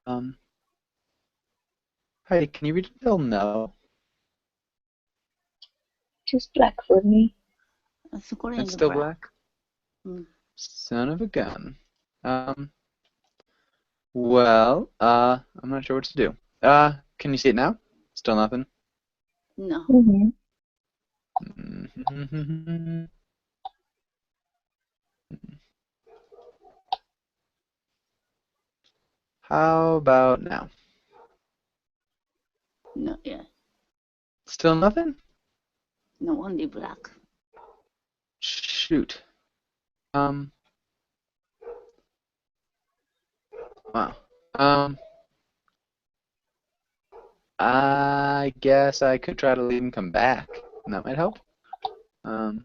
Um, Heidi, can you read until no? Just black for me. Screen It's still black. black? Mm. Son of a gun. Well, I'm not sure what to do. Can you see it now? Still nothing? No. Mm-hmm. How about now? No, yeah. Still nothing? No, only black. Shoot. Wow. I guess I could try to leave and come back. And that might help. Okay.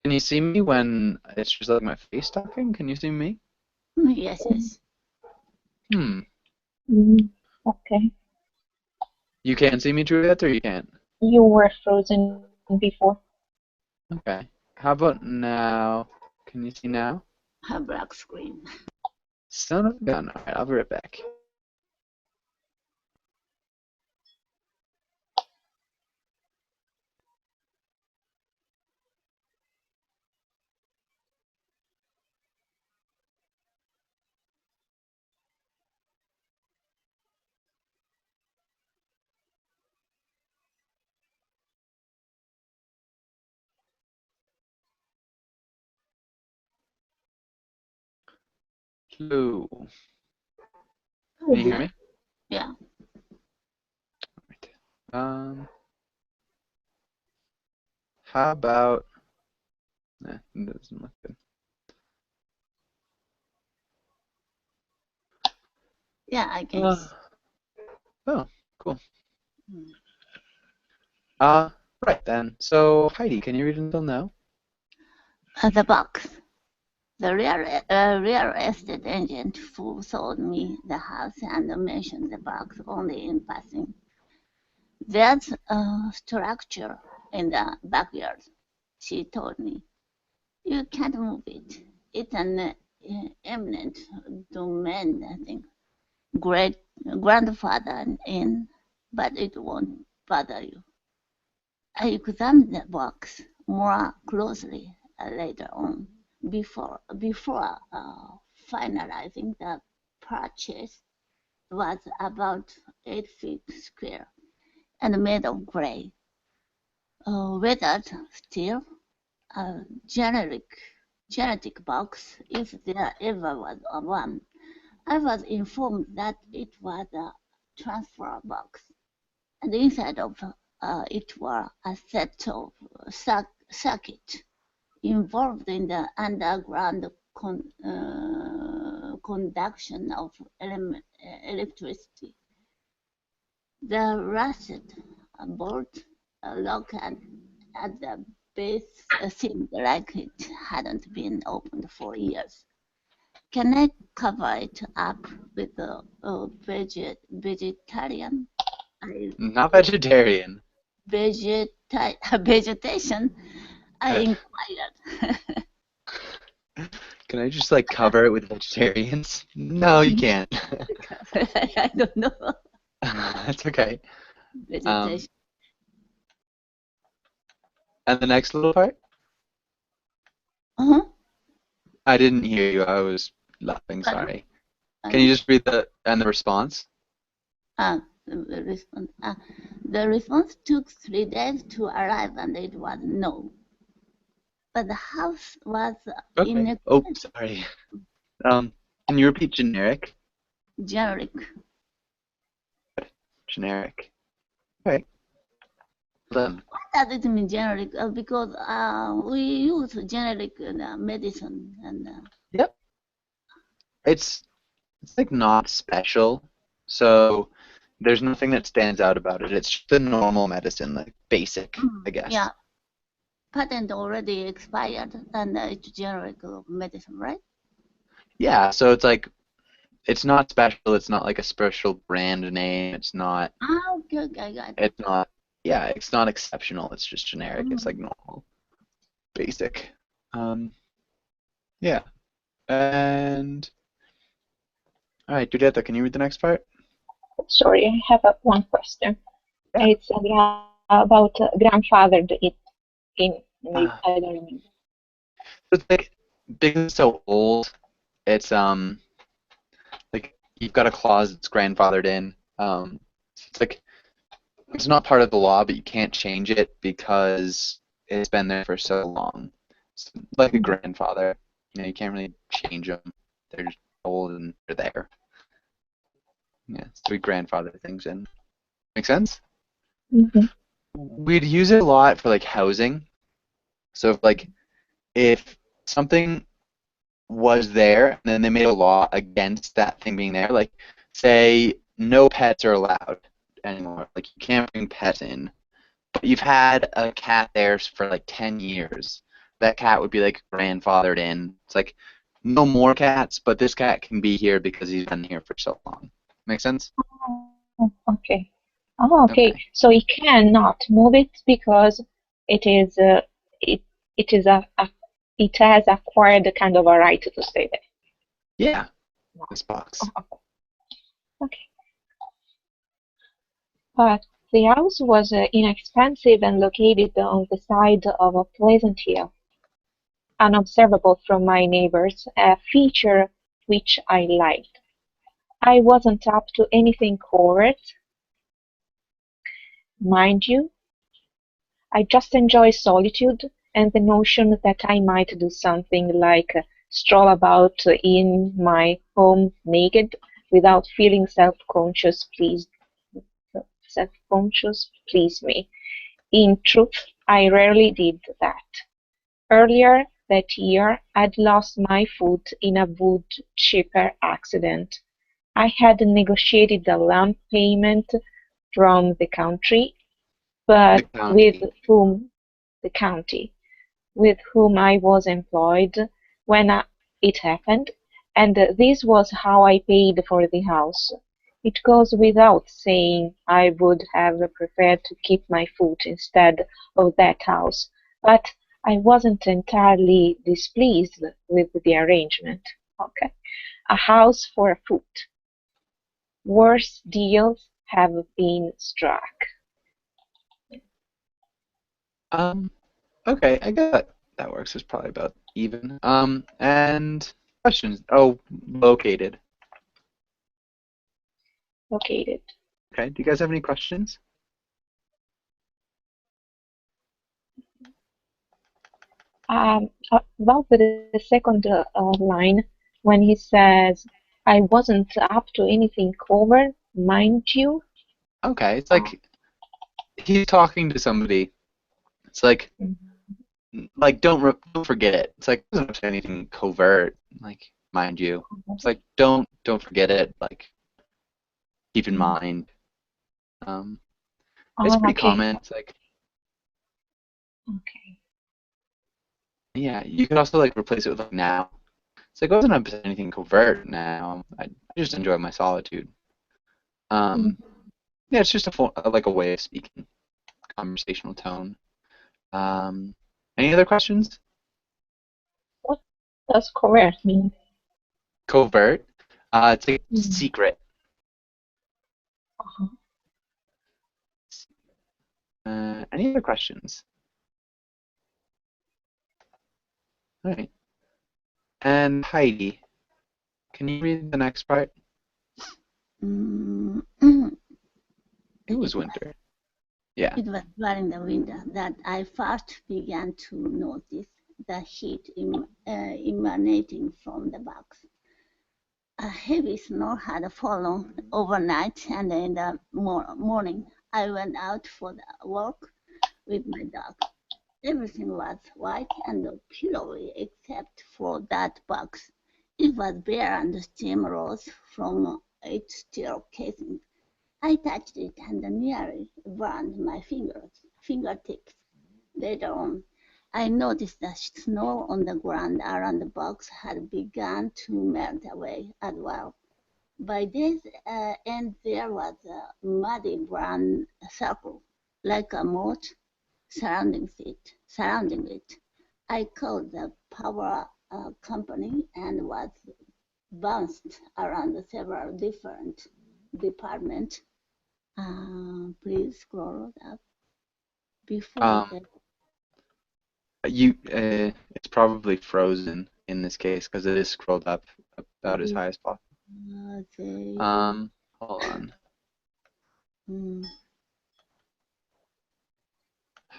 Can you see me when it's just like my face talking? Can you see me? Yes, yes. Okay. You can't see me, Juliet, or you can't? You were frozen before. Okay. How about now? Can you see now? Have black screen. Son of a gun. Alright, I'll be right back. Hello. Can you hear me? Yeah. Right. How about... Nah, it doesn't look good. Yeah, I can. Oh, cool. Mm. Right then. So, Heidi, can you read until now? The box. The real estate agent who sold me the house and mentioned the box only in passing. There's a structure in the backyard, she told me. You can't move it. It's an eminent domain, I think. Great grandfather in, but it won't bother you. I examined the box more closely later on before finalizing the purchase. Was about 8 feet square and made of gray, weathered steel, a genetic box, if there ever was one. I was informed that it was a transfer box, and inside of it were a set of circuits involved in the underground conduction of electricity. The rusted bolt lock at the base seemed like it hadn't been opened for years. Can I cover it up with a vegetarian? Not vegetarian. Vegetation? I inquired. Can I just like cover it with vegetarians? No, you can't. I don't know. That's okay. Vegetation. And the next little part? I didn't hear you. I was laughing. Sorry. Can you just read the response? The response took 3 days to arrive, and it was no. But the house was in a... Oh, sorry. Can you repeat generic? Generic. Generic. Okay. Then. What does it mean, generic? Because we use generic medicine and. Yep. It's like not special, so there's nothing that stands out about it. It's just the normal medicine, like basic, I guess. Yeah. Patent already expired, and it's generic medicine, right? Yeah. So it's like, it's not special. It's not like a special brand name. It's not. Okay, I got it. It's not. Yeah, it's not exceptional. It's just generic. It's like normal, basic. Yeah. And All right, Giulietta, can you read the next part? Sorry, I have one question. Yeah. It's about grandfathered it in. Uh, I don't remember. it's like because it's so old, it's like you've got a clause that's grandfathered in. It's like it's not part of the law, but you can't change it because it's been there for so long. It's like a grandfather. You know, you can't really change them. They're just old and they're there. Yeah, so we grandfather things in. Make sense? Mm-hmm. We'd use it a lot for like housing. So if something was there and then they made a law against that thing being there, like say no pets are allowed anymore. Like you can't bring pets in. But you've had a cat there for like 10 years. That cat would be like grandfathered in. It's like no more cats, but this cat can be here because he's been here for so long. Make sense? Oh, okay. Oh, okay. Okay. So he cannot move it because it is it it is it has acquired a kind of a right to stay there. Yeah, this box. Oh, okay. But the house was inexpensive and located on the side of a pleasant hill, unobservable from my neighbors, a feature which I liked. I wasn't up to anything covert, mind you. I just enjoy solitude and the notion that I might do something like stroll about in my home naked without feeling self-conscious pleased me. In truth, I rarely did that. Earlier that year I'd lost my foot in a wood chipper accident. I had negotiated a lump payment from the country, The but county. the county, with whom I was employed when it happened, and this was how I paid for the house. It goes without saying I would have preferred to keep my foot instead of that house, but I wasn't entirely displeased with the arrangement. Okay. A house for a foot. Worse deals have been struck. Um, okay, I guess that works. It's probably about even. And questions. Oh, located. Located. Okay, do you guys have any questions? About the second line, when he says, I wasn't up to anything covert, mind you. Okay, it's Uh, like he's talking to somebody. It's like don't forget it. It's like doesn't have to be anything covert, like mind you. It's like don't forget it. Like keep in mind. Um, it's pretty okay. common. It's like Okay. yeah, you could also like replace it with like now. It's like I wasn't up to anything covert now. I just enjoy my solitude. Mm. Um, yeah, it's just like a way of speaking, conversational tone. Um, any other questions? What does covert mean? Covert. It's like Mm. secret. Uh-huh. Any other questions? All right. And Heidi, can you read the next part? Mm, It was it was, winter. Yeah. it was during the winter that I first began to notice the heat emanating from the box. A heavy snow had fallen overnight, and in the morning I went out for the walk with my dog. Everything was white and pillowy except for that box. It was bare and steam rose from its steel casing. I touched it and nearly burned my fingertips. Later on, I noticed the snow on the ground around the box had begun to melt away as well. By day's end, there was a muddy brown circle, like a moat, surrounding it. I called the power company and was bounced around several different departments. Please scroll up before Um, it's probably frozen in this case because it is scrolled up about as high as possible. they. Hold on. Mm,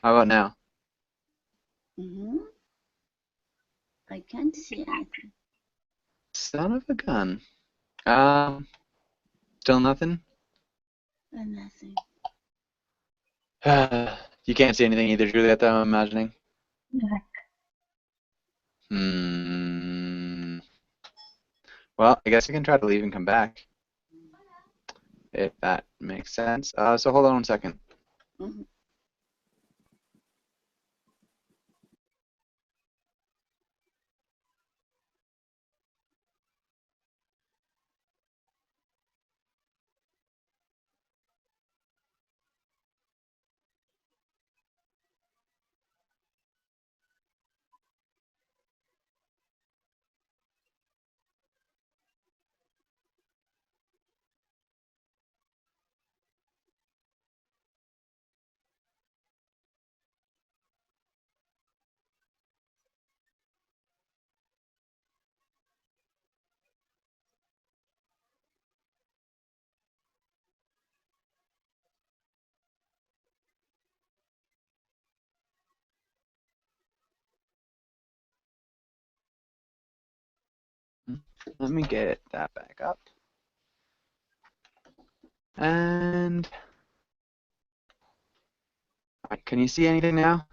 How about now? mhm. I can't see anything. Son of a gun. Still nothing? Nothing. You can't see anything either, Juliet, I'm imagining. Well, I guess I can try to leave and come back, if that makes sense. So hold on 1 second. Mhm. Let me get that back up. And can you see anything now?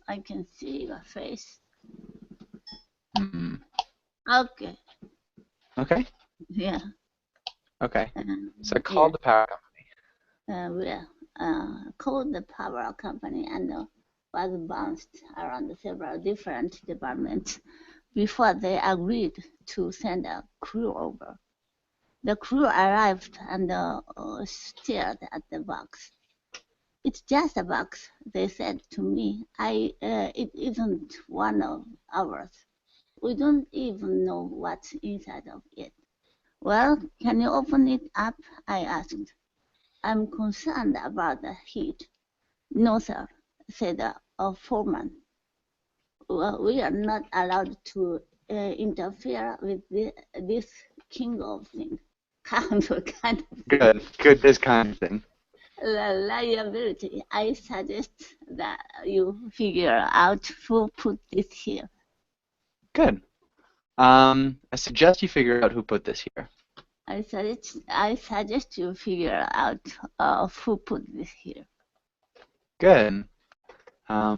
I can see your face. Hmm. Okay. Okay. Yeah. Okay. So I Yeah. called the power company. We called the power company and was bounced around several different departments before they agreed to send a crew over. The crew arrived and stared at the box. It's just a box, they said to me. It isn't one of ours. We don't even know what's inside of it. Well, can you open it up? I asked. I'm concerned about the heat. No, sir, said a foreman. Well, we are not allowed to interfere with this king of things. Kind of thing. Good, this kind of thing. Liability. I suggest that you figure out who put this here. Good. I suggest you figure out who put this here. I suggest you figure out who put this here. Good. All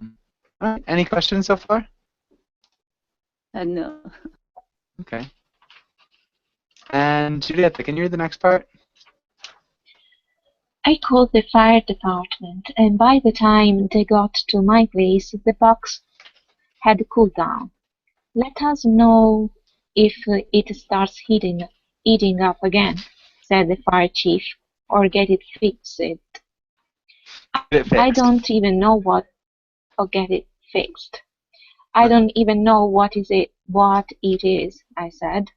right. Any questions so far? No. Okay. And Juliet, can you read the next part? I called the fire department, and by the time they got to my place, the box had cooled down. Let us know if it starts heating up again, said the fire chief, or get it fixed. Get it I fixed. don't even know what, or get it fixed. I don't even know what it is, I said.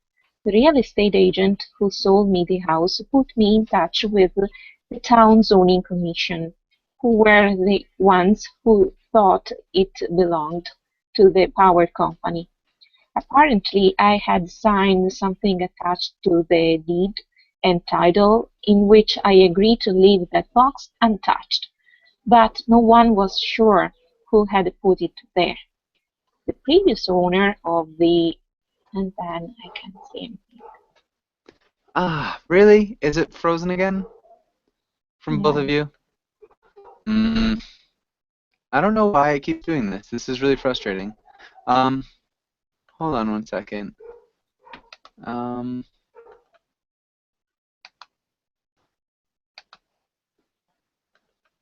The real estate agent who sold me the house put me in touch with the town zoning commission, who were the ones who thought it belonged to the power company. Apparently, I had signed something attached to the deed and title in which I agreed to leave that box untouched, but no one was sure who had put it there. The previous owner of the and then I can't see anything. Really? Is it frozen again? From both of Yeah. you? I don't know why it keeps doing this. This is really frustrating. Hold on 1 second.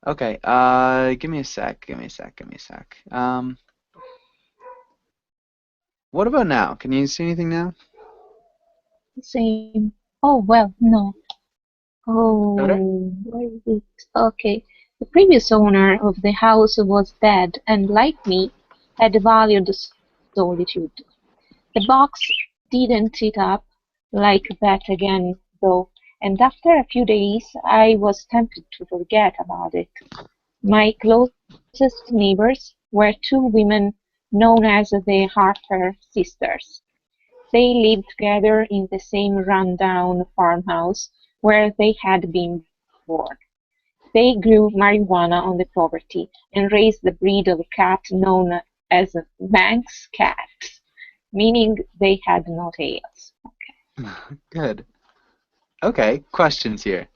Okay, give me a sec. What about now? Can you see anything now? Same. Oh, well, no. Better? Oh, where is it? Okay. The previous owner of the house was dead and, like me, had valued solitude. The box didn't it up like that again, though, and after a few days I was tempted to forget about it. My closest neighbors were two women known as the Harper sisters. They lived together in the same run-down farmhouse where they had been born. They grew marijuana on the property and raised the breed of cat known as Manx cats, meaning they had no tails. Good. Okay, questions here.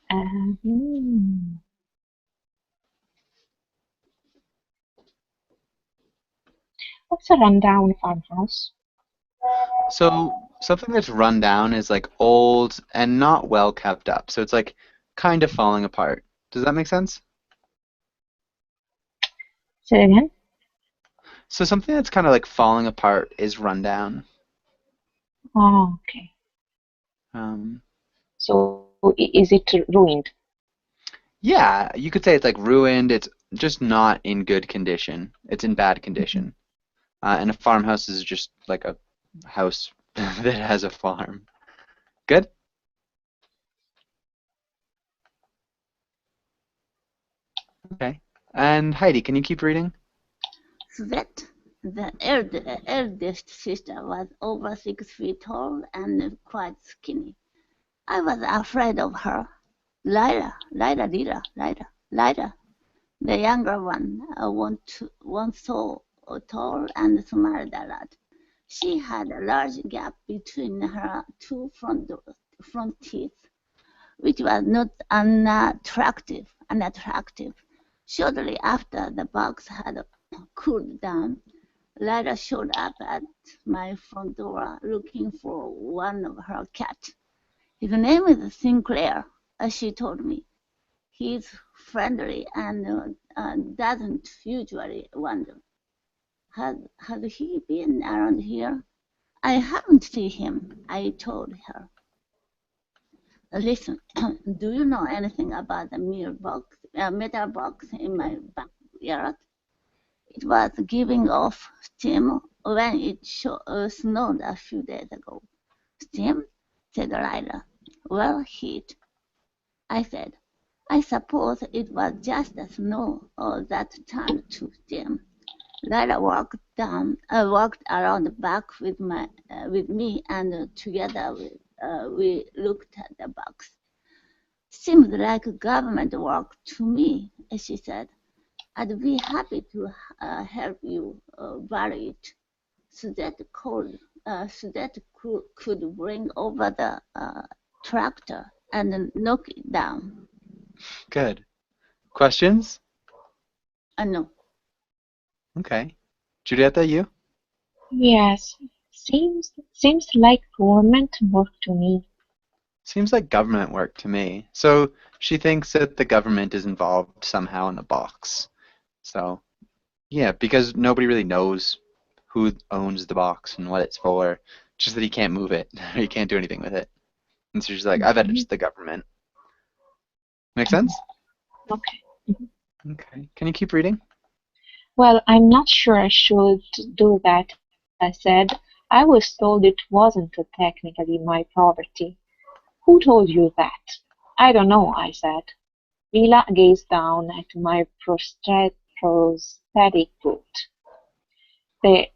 Hmm. What's a rundown farmhouse? So something that's run down is like old and not well kept up. So it's like kind of falling apart. Does that make sense? Say it again. So something that's kind of like falling apart is run down. Oh, okay. Um, So is it ruined? yeah, you could say it's like ruined. It's just not in good condition. It's in bad Mhm. condition. And a farmhouse is just like a house that has a farm. Good? Okay. And Heidi, can you keep reading? Svet, the eldest sister, was over 6 feet tall and quite skinny. I was afraid of her. Lyra, Lyra, Lyra, Lyra, Lyra, the younger one, once so tall and smiled a lot. She had a large gap between her two front teeth, which was not unattractive. Shortly after the box had cooled down, Lyra showed up at my front door looking for one of her cats. His name is Sinclair, as she told me. He's friendly and doesn't usually wander. Has he been around here? I haven't seen him, I told her. Listen, do you know anything about the metal box in my backyard? It was giving off steam when it snowed a few days ago. Steam? Said Lila. Well, heat. I said. I suppose it was just the snow that turned to steam. Lila walked around the back with me, and together we looked at the box. Seems like government work to me, she said. I'd be happy to help you bury it. So that could bring over the tractor and knock it down. Good. Questions? No. Okay. Julieta, you? Yes. Seems like government work to me. Seems like government work to me. So she thinks that the government is involved somehow in the box. So, yeah, because nobody really knows who owns the box and what it's for. Just that he can't move it. He can't do anything with it. And so she's like, I bet Mhm. it's the government. Make sense? Okay. Mhm. Okay. Can you keep reading? Well, I'm not sure I should do that, I said. I was told it wasn't technically my property. Who told you that? I don't know, I said. Mila gazed down at my prosthetic foot. The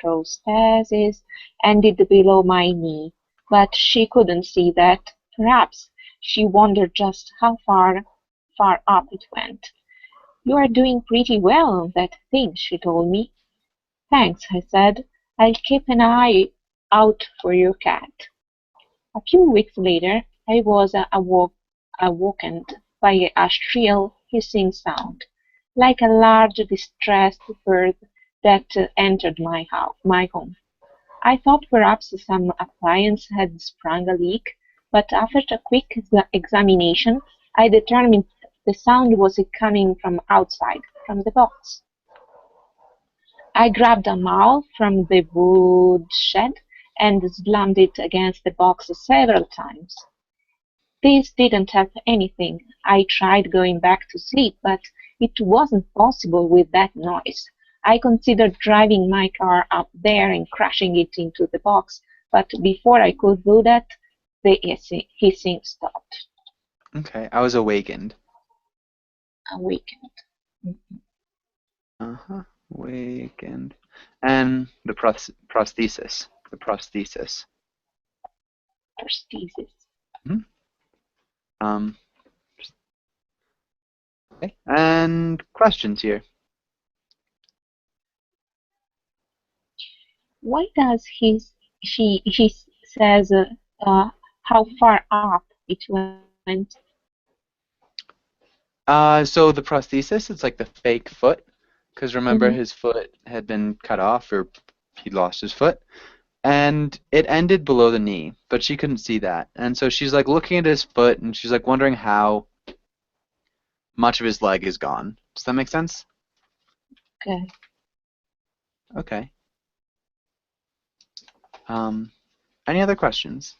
prosthesis ended below my knee, but she couldn't see that. Perhaps she wondered just how far up it went. "You are doing pretty well on that thing," she told me. "Thanks," I said. "I'll keep an eye out for your cat." A few weeks later I was awakened by a shrill, hissing sound, like a large distressed bird that entered my home. I thought perhaps some appliance had sprung a leak, but after a quick examination I determined the sound was coming from outside, from the box. I grabbed a maul from the woodshed and slammed it against the box several times. This didn't help anything. I tried going back to sleep, but it wasn't possible with that noise. I considered driving my car up there and crashing it into the box, but before I could do that, the hissing stopped. Okay, I was awakened. Awakened. Uh-huh. Awakened. And the prosthesis. The prosthesis. Prosthesis. Mhm. Um, okay. And questions here. Why does he says how far up it went? So the prosthesis, it's like the fake foot, because remember Hmm. his foot had been cut off or he'd lost his foot, and it ended below the knee, but she couldn't see that. And so she's like looking at his foot and she's like wondering how much of his leg is gone. Does that make sense? Okay. Okay. Any other questions?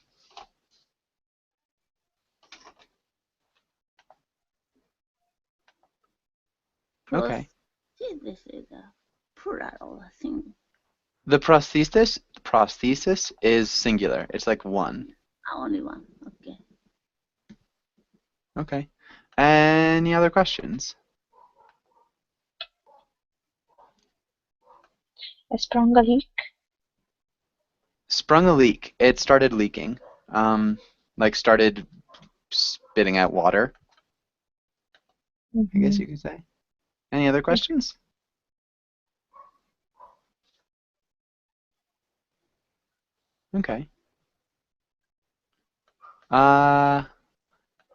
Okay. Prosthesis is a plural thing. The prosthesis is singular. It's like one. Only one. Okay. Okay. Any other questions? A sprung a leak? Sprung a leak. It started leaking. Like started spitting out water, I guess you could say. Any other questions? Okay.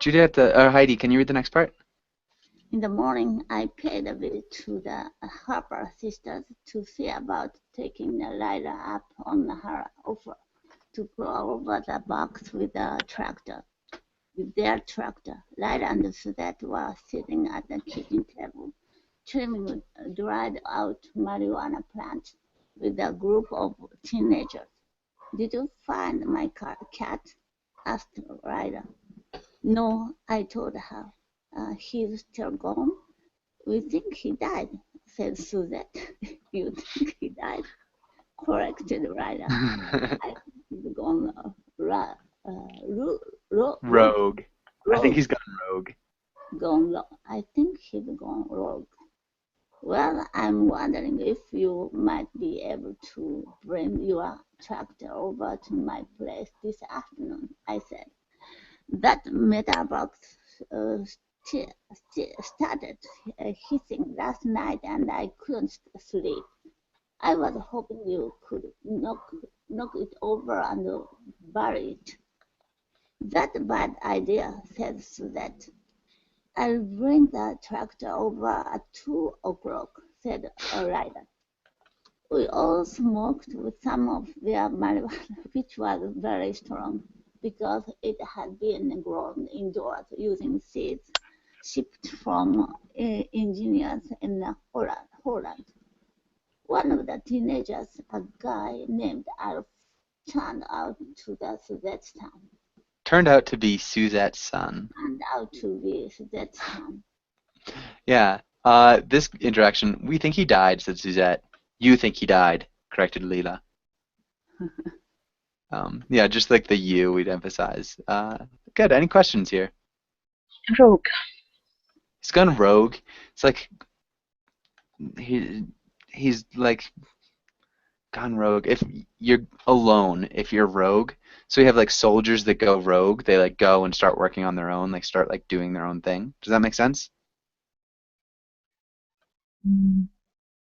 Juliet, or Heidi, can you read the next part? In the morning, I paid a visit to the Harper sisters to see about taking Lila up on her offer to go over the box with the tractor. With their tractor, Lila and Suzette were sitting at the kitchen table, trimming dried out marijuana plants with a group of teenagers. Did you find my cat? Asked Lila. No, I told her. He's still gone? We think he died, said Suzette. You think he died? Corrected Ryder. I think he's gone Rogue. I think he's gone rogue. I think he's gone rogue. Well, I'm wondering if you might be able to bring your tractor over to my place this afternoon, I said. That metal box started hissing last night and I couldn't sleep. I was hoping you could knock it over and bury it. That's a bad idea, said Suzette. I'll bring the tractor over at 2 o'clock, said Ryder. We all smoked with some of their marijuana, which was very strong because it had been grown indoors using seeds shipped from engineers in Holland. One of the teenagers, a guy named Alf, turned out to be Suzette's son. Turned out to be Suzette's son. Yeah. This interaction, we think he died, said Suzette. You think he died, corrected Leela. Yeah, just like the you we'd emphasize. Good. Any questions here? Rogue. He's gone rogue. It's like he's like gone rogue. If you're alone, if you're rogue, so we have like soldiers that go rogue. They like go and start working on their own. Like start like doing their own thing. Does that make sense?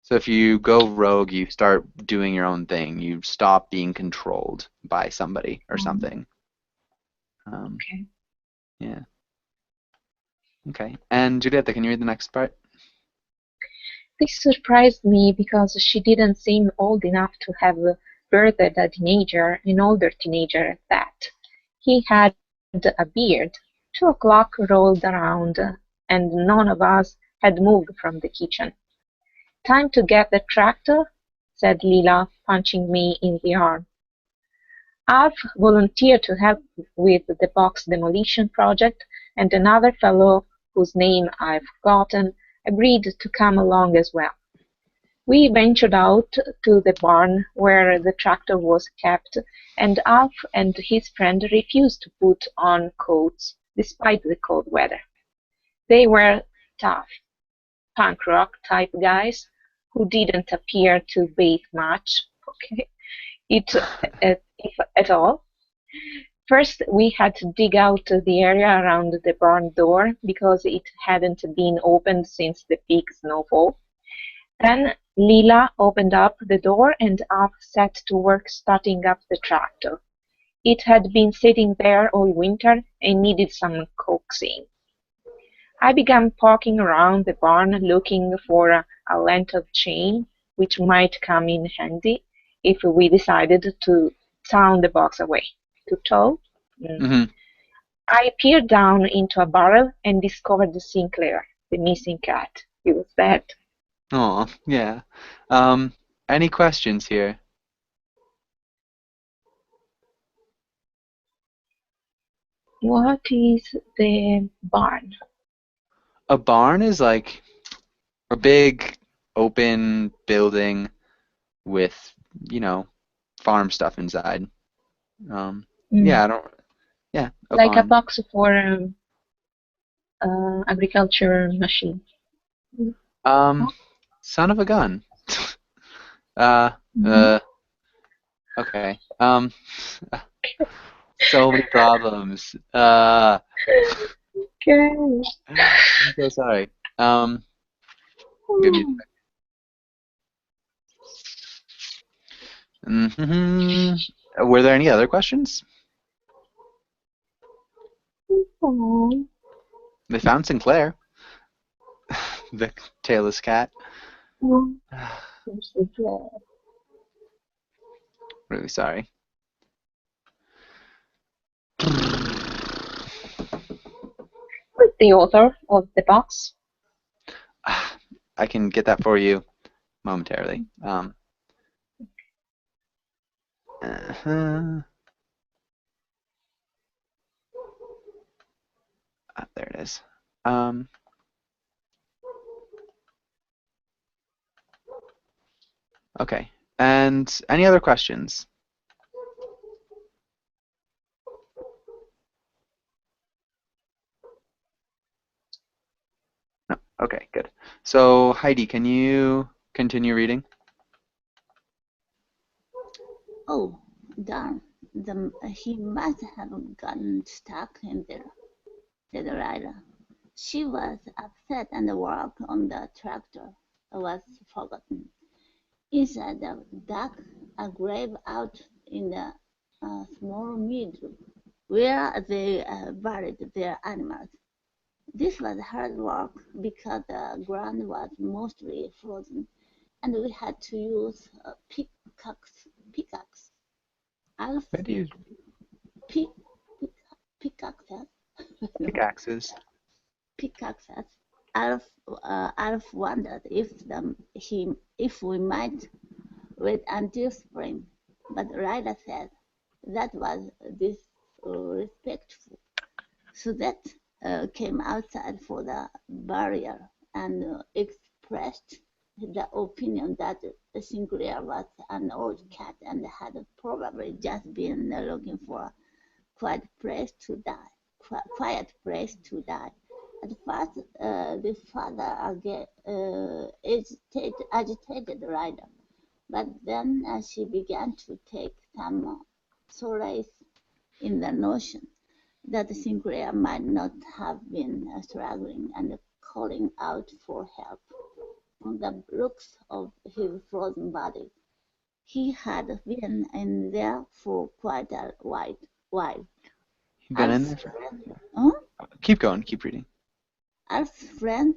So if you go rogue, you start doing your own thing. You stop being controlled by somebody or something. Okay. Yeah. Okay. And Julieta, can you read the next part? This surprised me because she didn't seem old enough to have birthed a teenager, an older teenager at that. He had a beard. 2 o'clock rolled around, and none of us had moved from the kitchen. Time to get the tractor, said Leela, punching me in the arm. Alf volunteered to help with the box demolition project, and another fellow, whose name I've forgotten, agreed to come along as well. We ventured out to the barn where the tractor was kept, and Alf and his friend refused to put on coats despite the cold weather. They were tough, punk rock type guys who didn't appear to bathe much, okay, it, if at all. First, we had to dig out the area around the barn door because it hadn't been opened since the big snowfall. Then Leela opened up the door and Alf set to work starting up the tractor. It had been sitting there all winter and needed some coaxing. I began poking around the barn looking for a length of chain which might come in handy if we decided to tow the box away. To tow? Hmm. I peered down into a barrel and discovered Sinclair, the missing cat. He was dead. Oh, yeah. Um, any questions here? What is the barn? A barn is like a big open building with, you know, farm stuff inside. Mm, Yeah, I don't. Yeah, a like a barn. box for agriculture machine. Um, No? son of a gun. Uh, Mhm. uh, okay. So many problems. Okay. I'm so sorry. Um, give me. Were there any other questions? Oh, They found Sinclair, the tailless cat. oh, I'm so glad. Really sorry. Who's the author of the box? I can get that for you momentarily. Uh-huh. There it is. Um, okay. And any other questions? No. Okay, good. So Heidi, can you continue reading? Oh, darn. He must have gotten stuck in there, said Ryder. She was upset and the work on the tractor was forgotten. Inside the dock, a grave out in the small meadow where they buried their animals. This was hard work because the ground was mostly frozen and we had to use pickaxe. Alf Where do you pick, pick, pickaxes. pickaxes? Pickaxes. Alf wondered if we might wait until spring, but Ryder said that was disrespectful. So that came outside for the barrier and expressed the opinion that Sinclair was an old cat and had probably just been looking for a quiet place to die. Quiet place to die. At first, the father agitated Ryder, but then she began to take some solace in the notion that Sinclair might not have been struggling and calling out for help. From the looks of his frozen body, he had been in there for quite a while. Been in Alf's there for. friend, huh? Keep going. Keep reading. Alf's friend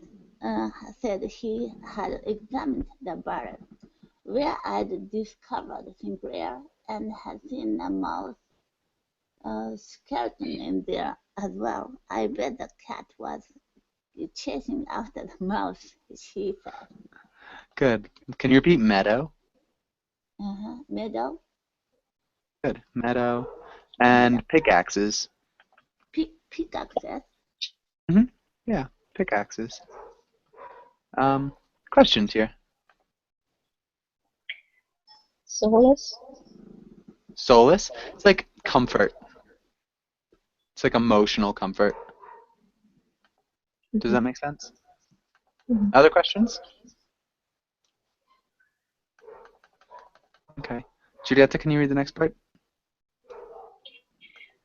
said he had examined the barrel where I'd discovered Sinclair and had seen a mouse skeleton in there as well. I bet the cat was chasing after the mouse, she said. Good. Can you repeat meadow? Meadow, Good. Meadow. meadow, And pickaxes. pickaxes. Yeah, pickaxes. Questions here. Solace? Solace? It's like comfort. It's like emotional comfort. Does that make sense? Mhm. Other questions? Okay. Giulietta, can you read the next part?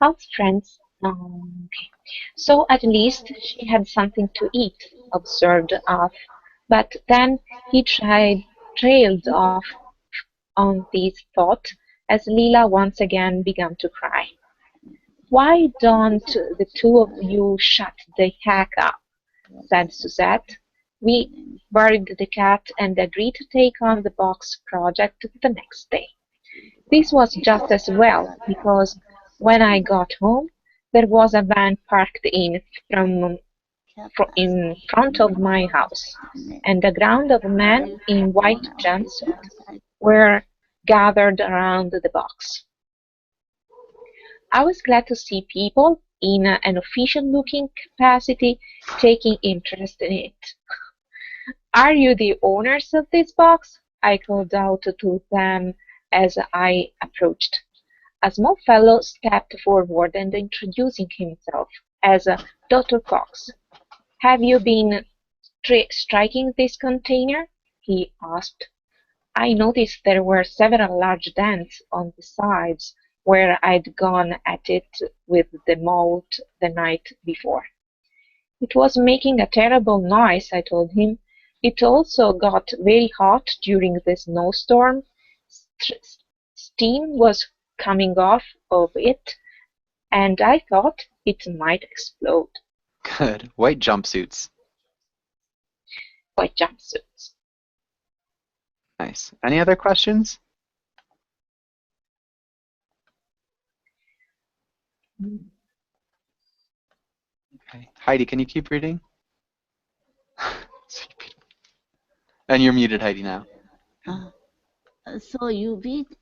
House friends. Okay. So at least she had something to eat, observed Alf. But then he trailed off on this thought as Leela once again began to cry. "Why don't the two of you shut the heck up?" said Suzette. We buried the cat and agreed to take on the box project the next day. This was just as well, because when I got home there was a van parked from in front of my house, and a crowd of men in white jumpsuits were gathered around the box. I was glad to see people in an official-looking capacity taking interest in it. "Are you the owners of this box?" I called out to them as I approached. A small fellow stepped forward and introducing himself as Dr. Cox. "Have you been striking this container?" he asked. I noticed there were several large dents on the sides where I'd gone at it with the mold the night before. "It was making a terrible noise," I told him. "It also got very hot during the snowstorm. Steam was coming off of it, and I thought it might explode." Good. White jumpsuits. White jumpsuits. Nice. Any other questions? Okay. Heidi, can you keep reading? And you're muted, Heidi, now. Uh, so you beat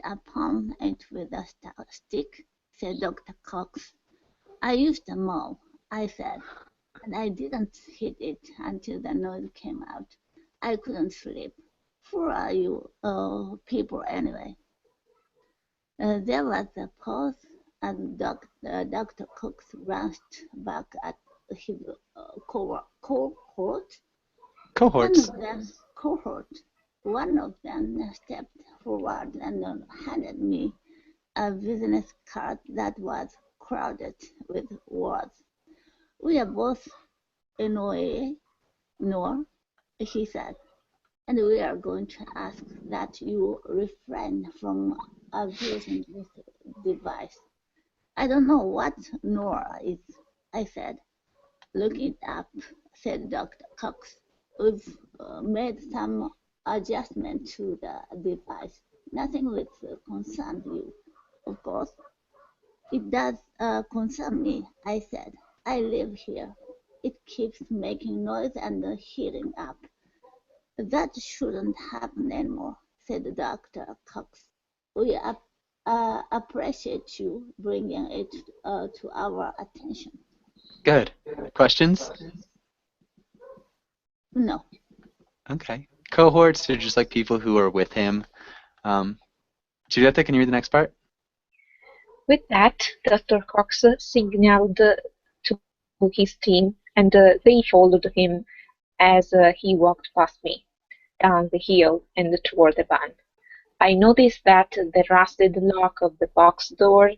upon it with a stick, said Dr. Cox. "I used a mow," I said, "and I didn't hit it until the noise came out. I couldn't sleep. Who are you people anyway?" There was a pause, and Dr. Cox glanced back at his cohort. Cohorts. One of them stepped forward and handed me a business card that was crowded with words. "We are both NOA, NOR," he said, "and we are going to ask that you refrain from abusing this device." "I don't know what NOR is," I said. "Look it up," said Dr. Cox. "We've made some adjustment to the device. Nothing which concerns you, of course." "It does concern me," I said. "I live here. It keeps making noise and heating up." "That shouldn't happen anymore," said Dr. Cox. "We appreciate you bringing it to our attention." Good. Questions? No. Okay. Cohorts are just like people who are with him. Giulietta, can you read the next part? With that, Dr. Cox signaled to his team, and they followed him as he walked past me, down the hill and toward the van. I noticed that the rusted lock of the box door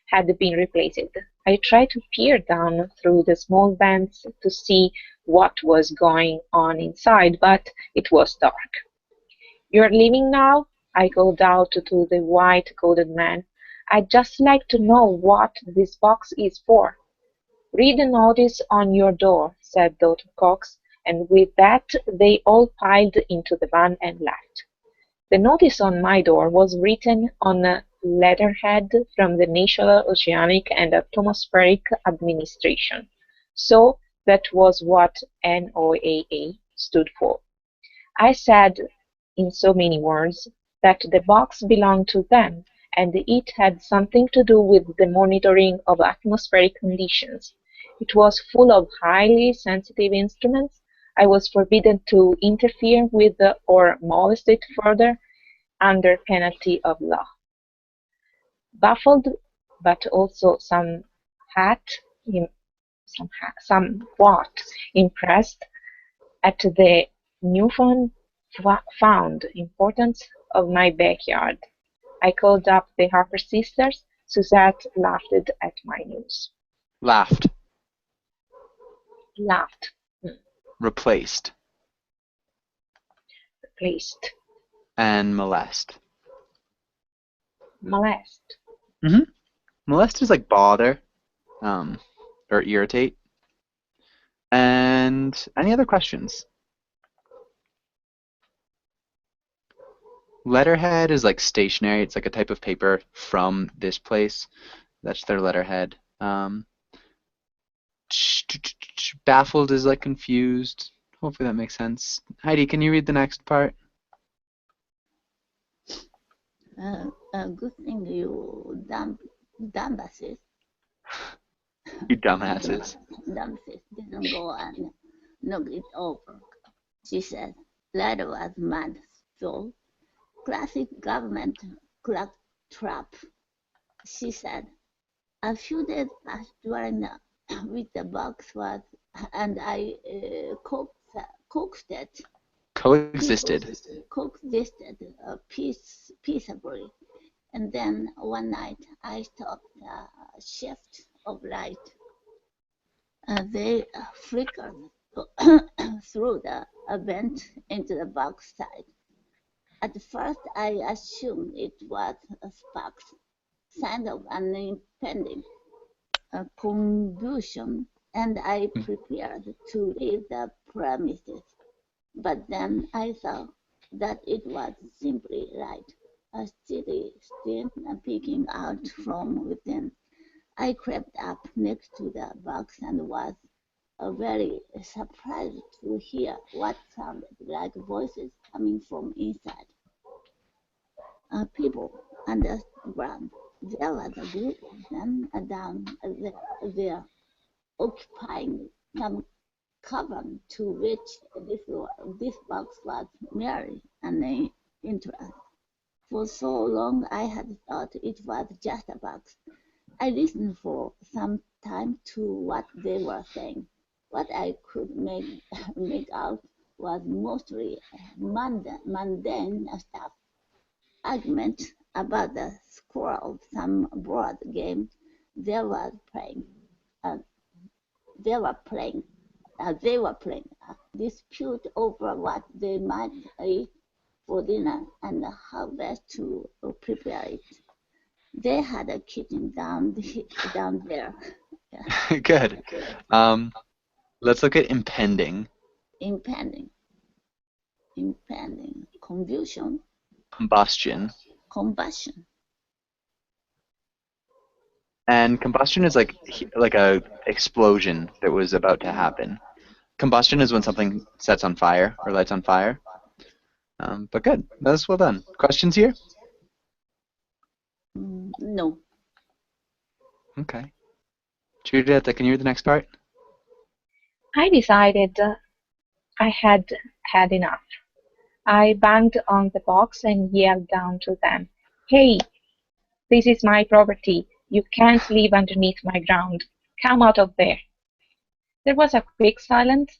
had been replaced. I tried to peer down through the small vents to see what was going on inside, but it was dark. "You're leaving now?" I called out to the white-coated man. "I'd just like to know what this box is for." "Read the notice on your door," said Dr. Cox, and with that they all piled into the van and left. The notice on my door was written on a letterhead from the National Oceanic and Atmospheric Administration, so that was what NOAA stood for. I said, in so many words, that the box belonged to them, and it had something to do with the monitoring of atmospheric conditions. It was full of highly sensitive instruments, I was forbidden to interfere with or molest it further under penalty of law. Baffled, but also somewhat impressed at the newfound importance of my backyard, I called up the Harper sisters. Suzette laughed at my news. Laughed. Laughed. Replaced. Replaced. And molest. Molest. Mm-hmm. Molest is like bother, or irritate. And any other questions? Letterhead is like stationery. It's like a type of paper from this place. That's their letterhead. Baffled is like confused. Hopefully that makes sense. Heidi, can you read the next part? Good thing you dumbasses. You dumbasses. Dumbasses didn't go and knock it over, she said. Lada was mad, so classic government trap, she said. A few days passed during with the box was, and I coaxed Coexisted. Peaceably. And then one night I stopped a shift of light. They flickered through the vent into the box side. At first I assumed it was a spark, sign of an impending combustion, and I prepared to leave the premises. But then I saw that it was simply light, a steady steam peeking out from within. I crept up next to the box and was very surprised to hear what sounded like voices coming from inside. People underground. There was a group of them down there occupying some cavern to which this box was merely an entrance. For so long I had thought it was just a box. I listened for some time to what they were saying. What I could make out was mostly mundane stuff. Argument about the score of some board game they were playing. They were playing. Dispute over what they might eat for dinner and how best to prepare it. They had a kitchen down there. Yeah. Good. Let's look at impending. Impending. Confusion. Combustion. Combustion. And combustion is like a explosion that was about to happen. Combustion is when something sets on fire or lights on fire. But good. That's well done. Questions here? No. Okay. Giulietta, can you read the next part? I decided I had had enough. I banged on the box and yelled down to them, "Hey, this is my property. You can't live underneath my ground. Come out of there." There was a quick silence,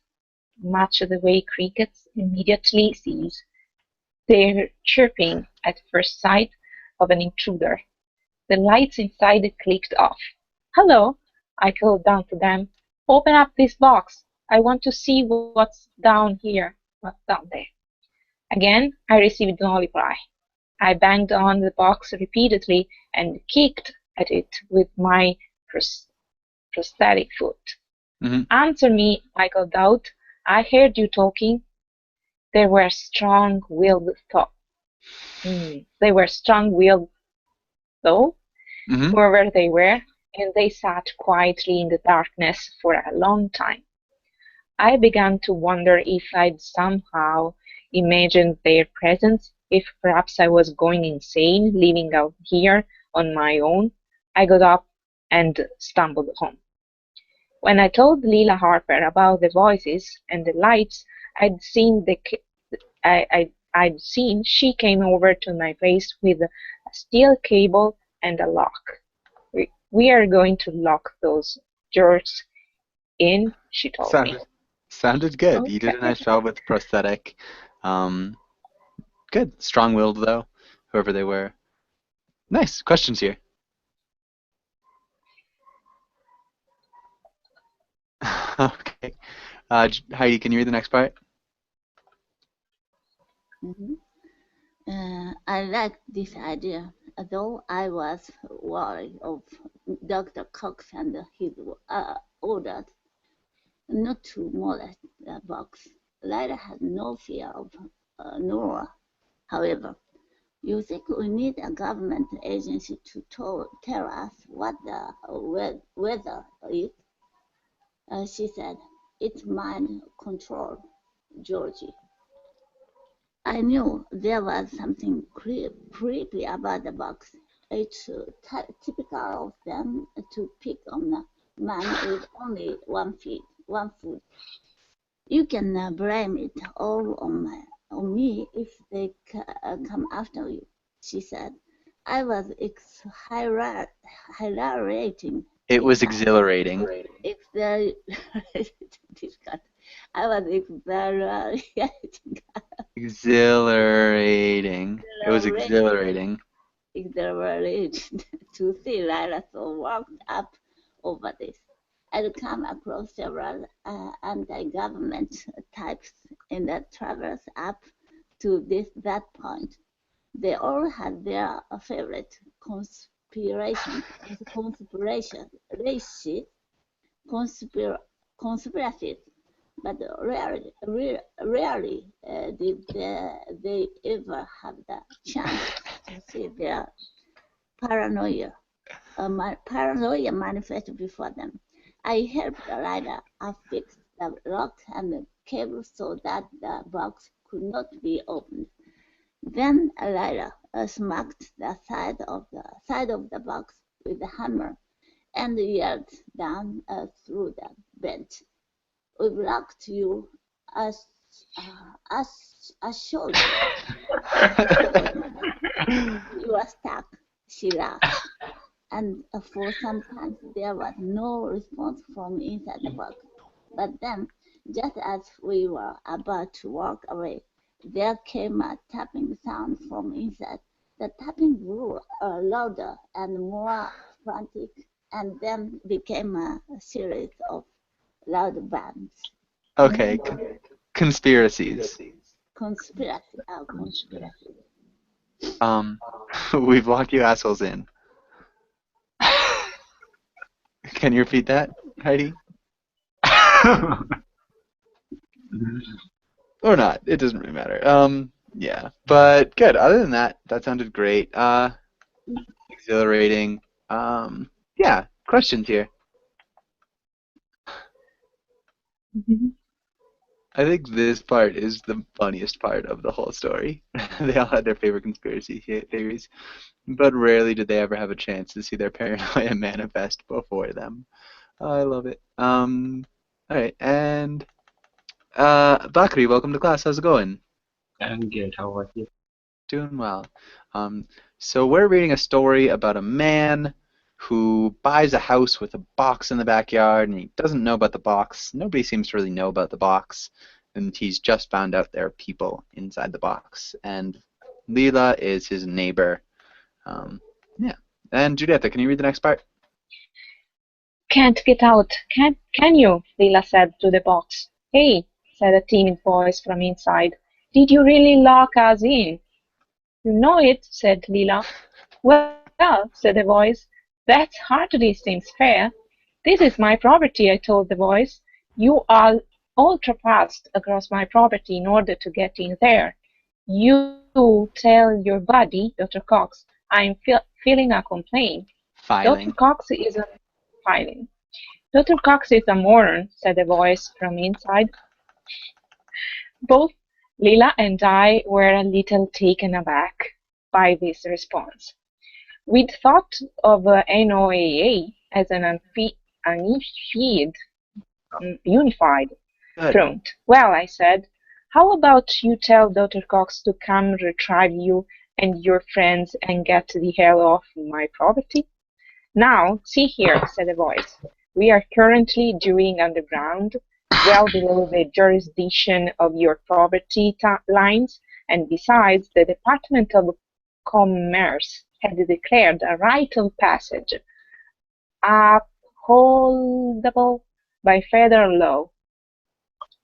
much the way crickets immediately cease their chirping at first sight of an intruder. The lights inside clicked off. "Hello," I called down to them. "Open up this box. I want to see what's down there." Again, I received no reply. I banged on the box repeatedly and kicked at it with my prosthetic foot. Mm-hmm. "Answer me," I called out. "I heard you talking." They were strong-willed, though, Mm-hmm. whoever they were, and they sat quietly in the darkness for a long time. I began to wonder if I'd somehow imagined their presence, if perhaps I was going insane, living out here on my own. I got up and stumbled home. When I told Leela Harper about the voices and the lights I'd seen, I'd seen, she came over to my place with a steel cable and a lock. We are going to lock those jerks in, she told me. Sounded good. You did a Okay. nice job with the prosthetic. Um, Good. Strong-willed though, whoever they were. Nice. Questions here. Okay. Heidi, can you read the next part? Mhm. I like this idea, though I was worried of Dr. Cox and his orders not to molest the box. Lyra had no fear of Nora, however. You think we need a government agency to tell us what the weather is? She said. It's mind control, Georgie. I knew there was something creepy about the box. It's typical of them to pick on a man with only one foot. You can blame it all on me if they come after you, she said. I was exhilarating. It was exhilarating. I was exhilarating. Exhilarating. It was exhilarating. Exhilarated to see Lila so worked up over this. I'd come across several anti-government types in the Traverse up to that point. They all had their favorite conspiracies, but rarely did they ever have the chance to see their paranoia manifest before them. I helped the rider affix the lock and the cable so that the box could not be opened. Then a rider smacked the side of the box with a hammer and yelled down through the vent. We've locked you as shoulder. You are stuck, she laughed. And for some time there was no response from inside the box. But then, just as we were about to walk away, there came a tapping sound from inside. The tapping grew louder and more frantic, and then became a series of loud bangs. Okay. Conspiracies. Conspiracy. We've locked you assholes in. Can you repeat that, Heidi? Or not? It doesn't really matter. Yeah, but good. Other than that, that sounded great. Exhilarating. Yeah. Questions here. I think this part is the funniest part of the whole story. They all had their favorite conspiracy theories, but rarely did they ever have a chance to see their paranoia manifest before them. I love it. All right, and Bakri, welcome to class. How's it going? I'm good. How about you? Doing well. So we're reading a story about a man who buys a house with a box in the backyard, and he doesn't know about the box. Nobody seems to really know about the box, and he's just found out there are people inside the box. And Leela is his neighbor. Yeah. And Giulietta, can you read the next part? Can't get out, can you? Leela said to the box. Hey, said a timid voice from inside. Did you really lock us in? You know it, said Leela. Well, said the voice, that hardly seems fair. This is my property, I told the voice. You all trespassed across my property in order to get in there. You tell your buddy, Dr. Cox, I'm filing a complaint. Filing. Dr. Cox is a filing. Dr. Cox is a moron, said a voice from inside. Both Leela and I were a little taken aback by this response. We'd thought of NOAA as an unearthed unified Good. front. Well, I said, how about you tell Dr. Cox to come retrieve you and your friends and get the hell off my property? Now, see here, said a voice. We are currently doing underground, well below the jurisdiction of your property lines, and besides, the Department of Commerce had declared a right of passage upholdable by federal law.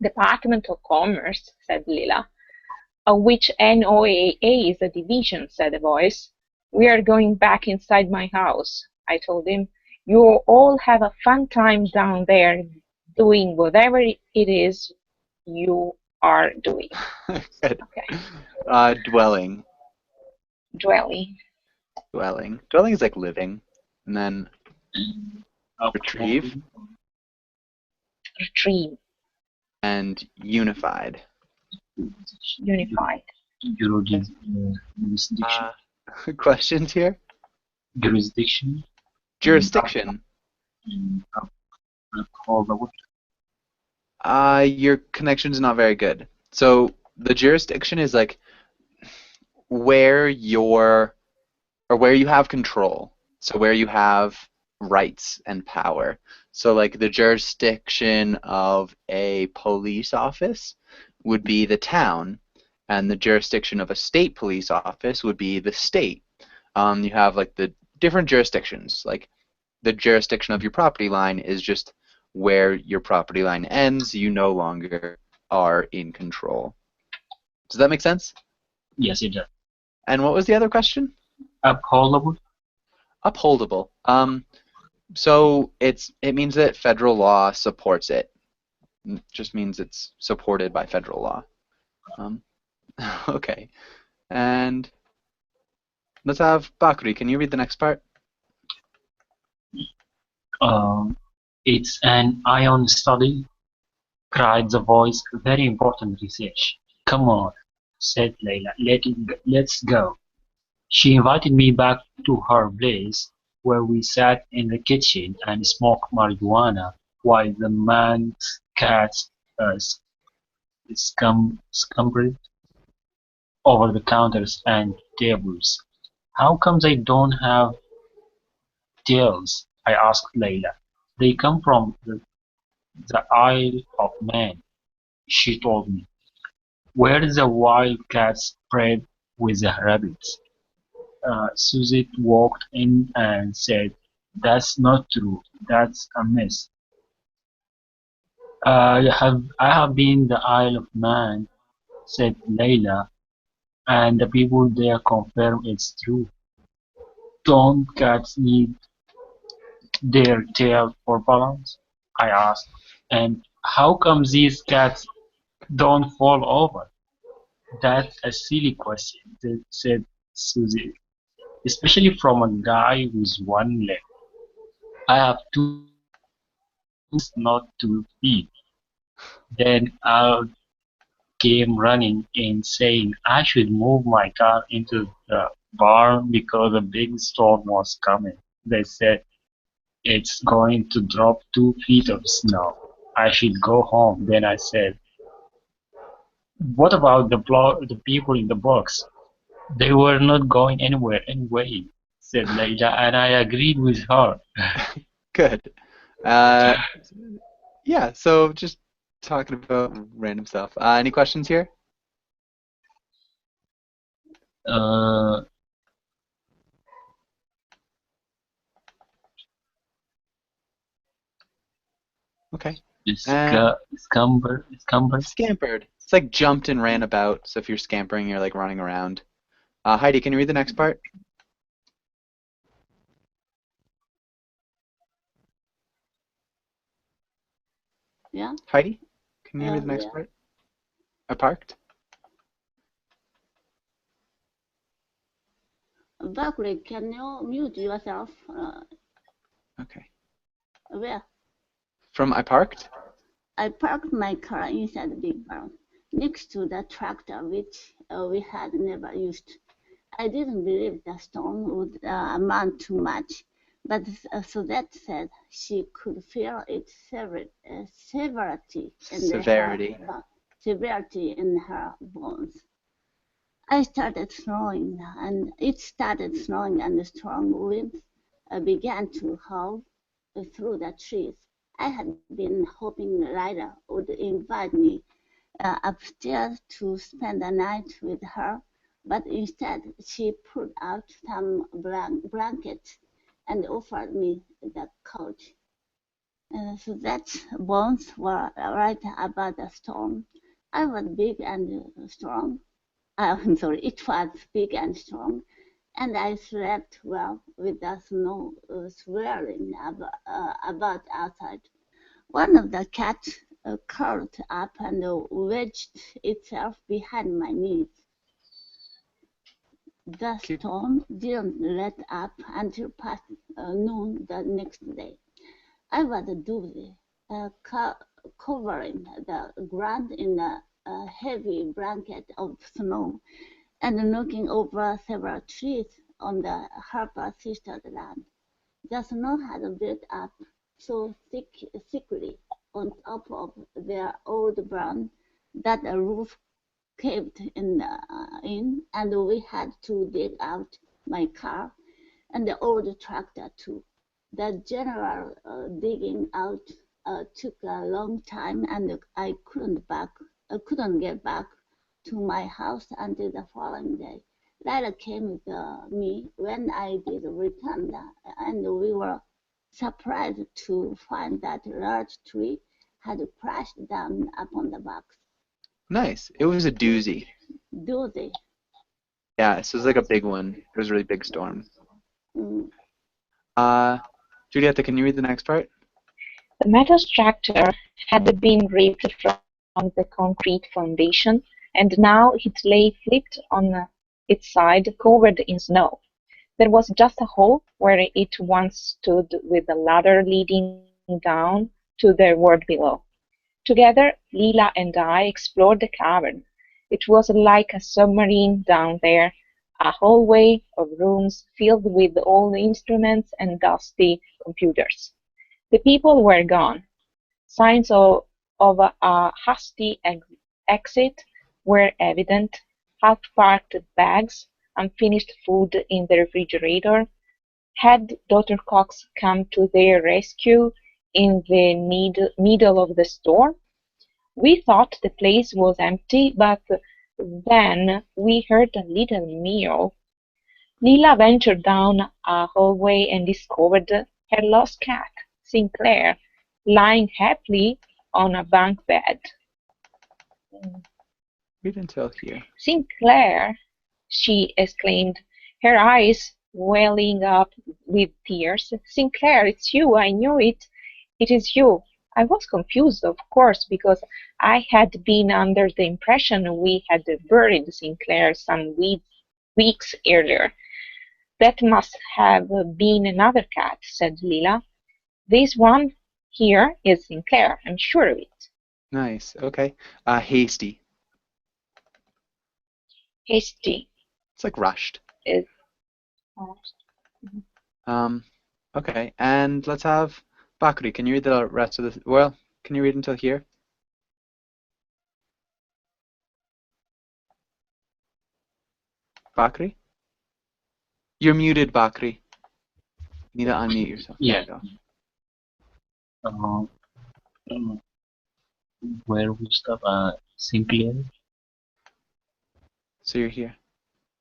Department of Commerce, said Lila. Of which NOAA is a division, said a voice. We are going back inside my house, I told him. You all have a fun time down there doing whatever it is you are doing. Good. Okay. Dwelling. Dwelling. Dwelling. Dwelling is like living. And then retrieve Retrieve. and unified. Unified. Jurisdiction. Questions here? Jurisdiction. Jurisdiction. Upholdable. Your connection's not very good. So the jurisdiction is like where you have control. So where you have rights and power. So like the jurisdiction of a police office would be the town, and the jurisdiction of a state police office would be the state. You have like the different jurisdictions. Like the jurisdiction of your property line is just where your property line ends. You no longer are in control. Does that make sense? Yes, it does. And what was the other question? Upholdable. Upholdable. So it means that federal law supports it. It just means it's supported by federal law. Okay. And let's have Bakri. Can you read the next part? It's an ion study, cried the voice. Very important research. Come on, said Layla. Let's go. She invited me back to her place, where we sat in the kitchen and smoked marijuana while the man's cats scampered over the counters and tables. How come they don't have tails? I asked Layla. They come from the Isle of Man, she told me, where the wild cats bred with the rabbits. Suzette walked in and said, "That's not true. That's a myth." I have been the Isle of Man, said Layla, and the people there confirm it's true. Don't cats need their tail for balance? I asked. And how come these cats don't fall over? That's a silly question, said Susie, especially from a guy with one leg. I have two, not 2 feet. Then Al came running in saying I should move my car into the barn because a big storm was coming. They said it's going to drop 2 feet of snow. I should go home. Then I said, what about the people in the box? They were not going anywhere anyway, said Layla, and I agreed with her. Good. Yeah, so just talking about random stuff. Any questions here? Okay. Scampered. Scampered. It's like jumped and ran about. So if you're scampering, you're like running around. Heidi, can you read the next part? Yeah. Heidi, can you read the next part? I parked. Bakri, can you mute yourself? Okay. Where? From I parked? I parked my car inside the big barn, next to the tractor which we had never used. I didn't believe the storm would amount to much, But Suzette said she could feel its severity in her bones. I started snoring, and it started snowing, and the strong winds began to howl through the trees. I had been hoping Lila would invite me upstairs to spend the night with her, but instead she pulled out some blankets and offered me the couch. So that bones were right about the storm. I was big and strong. I'm sorry, it was big and strong, and I slept well with the snow swirling about outside. One of the cats curled up and wedged itself behind my knees. The storm didn't let up until past noon the next day. I was dizzy, covering the ground in a heavy blanket of snow and looking over several trees on the Harper sisters' land. The snow had built up so thickly on top of their old barn that the roof caved in, and we had to dig out my car and the old tractor too. The general digging out took a long time, and I couldn't get back to my house until the following day. Lila came with me when I did return, and we were surprised to find that a large tree had crashed down upon the box. Nice. It was a doozy. Doozy. Yeah, so it was like a big one. It was a really big storm. Mm. Julieta, can you read the next part? The metal structure had been ripped from the concrete foundation, and now it lay flipped on its side, covered in snow. There was just a hole where it once stood, with a ladder leading down to the world below. Together, Leela and I explored the cavern. It was like a submarine down there, a hallway of rooms filled with old instruments and dusty computers. The people were gone. Signs of a hasty exit were evident: half-packed bags, unfinished food in the refrigerator. Had Dr. Cox come to their rescue in the middle of the storm? We thought the place was empty, but then we heard a little meow. Leela ventured down a hallway and discovered her lost cat, Sinclair, lying happily on a bunk bed. Read until here. "Sinclair!" she exclaimed, her eyes welling up with tears. "Sinclair, it's you! I knew it! It is you!" I was confused, of course, because I had been under the impression we had buried Sinclair some weeks earlier. "That must have been another cat," said Leela. "This one here is Sinclair, I'm sure of it." Nice. Okay. Hasty. Hasty It's like rushed. is Okay. And let's have Bakri. Can you read the rest of the? Well, can you read until here? Bakri? You're muted, Bakri. You need to unmute yourself. Yeah. There you go. Where we stop? Sinclair. So you're here.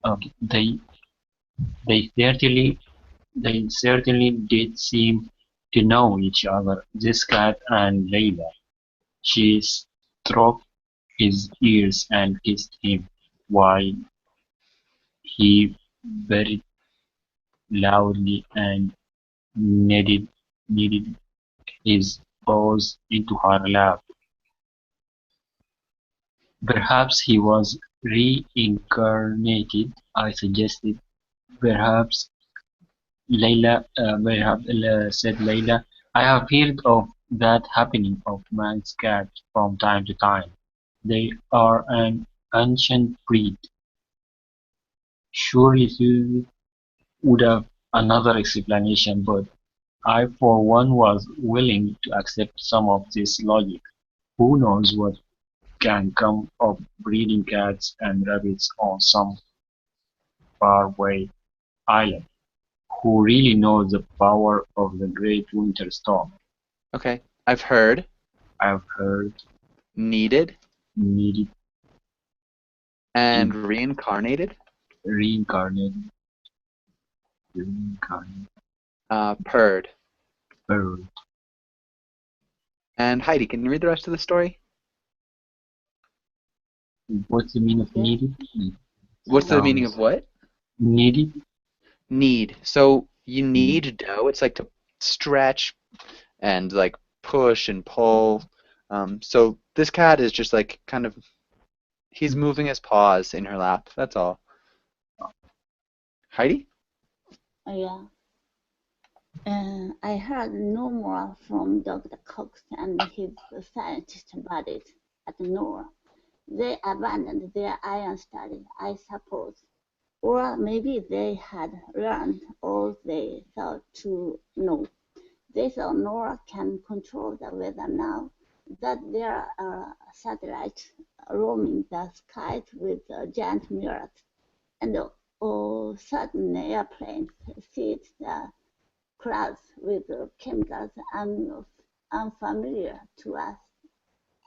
Okay. They certainly did seem to know each other. This cat and Layla. She stroked his ears and kissed him, while he very loudly and kneaded his paws into her lap. Perhaps he was reincarnated, I suggested. Perhaps said Layla. I have heard of that happening of man's cats from time to time. They are an ancient breed. Surely Suzy would have another explanation, but I for one was willing to accept some of this logic. Who knows what can come of breeding cats and rabbits on some faraway island? Who really knows the power of the great winter storm? Okay. I've heard, I've heard needed, needed and in reincarnated. reincarnated, reincarnated Purred. bird. And Heidi, can you read the rest of the story? What's the meaning of Okay. needed? What's the meaning Sounds of what? needed. Need. So you need dough. It's like to stretch and like push and pull. So this cat is just like kind of, he's moving his paws in her lap. That's all. Heidi? Yeah. I heard no more from Dr. Cox and his scientist buddies at NOAA. They abandoned their iron study, I suppose. Or maybe they had learned all they thought to know. They thought NOAA can control the weather now, that there are satellites roaming the skies with giant mirrors, and certain airplanes seed the clouds with chemicals unfamiliar to us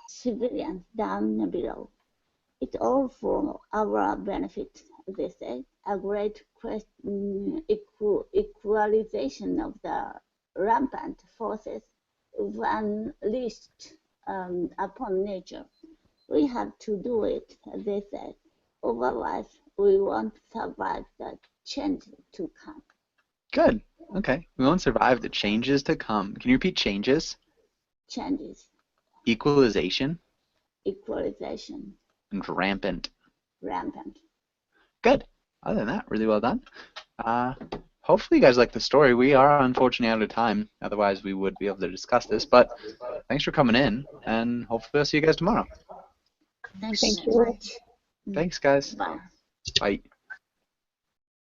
civilians down below. It's all for our benefit, they say. A great equalization of the rampant forces we've unleashed upon nature. We have to do it, they say. Otherwise, we won't survive the change to come. Good. Okay. We won't survive the changes to come. Can you repeat changes? Changes, Equalization equalization, and rampant. rampant. Good. Other than that, really well done. Hopefully you guys like the story. We are unfortunately out of time. Otherwise, we would be able to discuss this. But thanks for coming in, and hopefully I'll see you guys tomorrow. Thank Thank you you. very much. Thanks, guys. Bye. Bye.